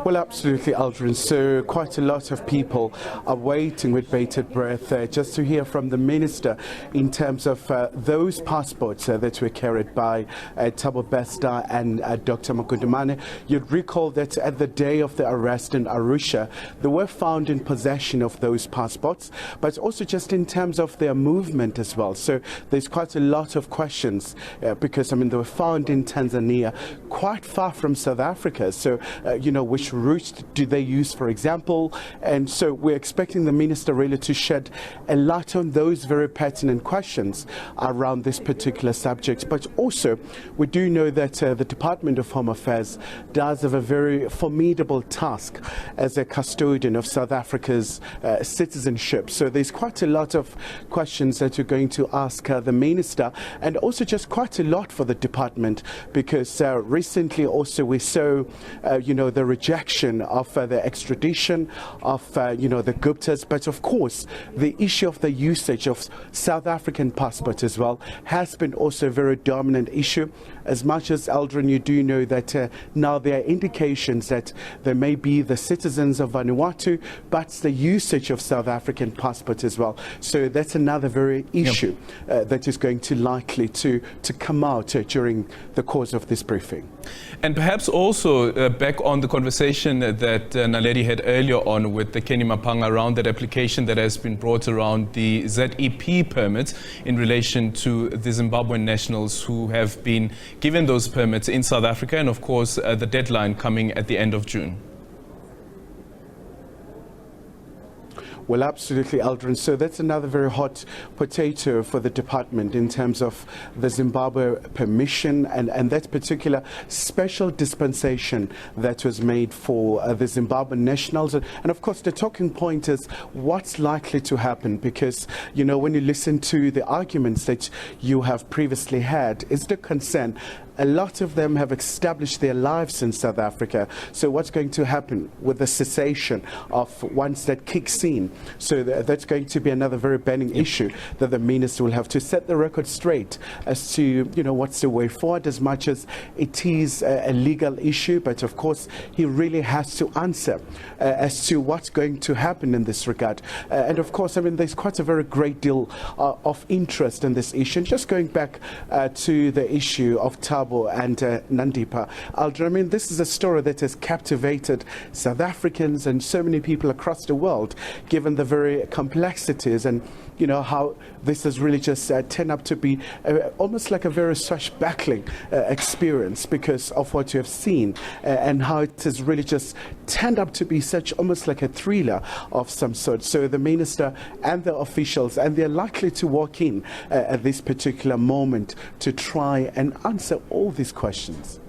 Well, absolutely, Aldrin. So quite a lot of people are waiting with bated breath just to hear from the Minister in terms of those passports that were carried by Thabo Bester and Dr. Magudumana. You'd recall that at the day of the arrest in Arusha, they were found in possession of those passports, but also just in terms of their movement as well. So there's quite a lot of questions because, they were found in Tanzania, quite far from South Africa. So, which route do they use, for example? And so we're expecting the Minister really to shed a light on those very pertinent questions around this particular subject. But also, we do know that the Department of Home Affairs does have a very formidable task as a custodian of South Africa's citizenship. So there's quite a lot of questions that you're going to ask the Minister, and also just quite a lot for the department, because recently also we saw, the rejection of the extradition of, the Guptas, but of course the issue of the usage of South African passports as well has been also a very dominant issue. As much as, Aldrin, you do know that now there are indications that there may be the citizens of Vanuatu, but the usage of South African passports as well. So that's another very issue that is going to likely to come out during the course of this briefing. And perhaps also back on the conversation that Naledi had earlier on with the Kenny Mapanga around that application that has been brought around the ZEP permits in relation to the Zimbabwean nationals who have been given those permits in South Africa, and of course the deadline coming at the end of June. Well, absolutely, Aldrin. So that's another very hot potato for the department in terms of the Zimbabwe permission and that particular special dispensation that was made for the Zimbabwean nationals. And of course, the talking point is what's likely to happen, because, when you listen to the arguments that you have previously had, is the concern. A lot of them have established their lives in South Africa. So what's going to happen with the cessation of once that kicks in? So that's going to be another very burning issue that the Minister will have to set the record straight as to, what's the way forward, as much as it is a legal issue. But of course, he really has to answer as to what's going to happen in this regard. And of course, there's quite a very great deal of interest in this issue. And just going back to the issue of Thabo and Nandipha, Aldrin, this is a story that has captivated South Africans and so many people across the world, given the very complexities and how this has really just turned up to be almost like a very swashbuckling experience because of what you have seen and how it has really just turned up to be such almost like a thriller of some sort. So the Minister and the officials, and they're likely to walk in at this particular moment to try and answer all these questions.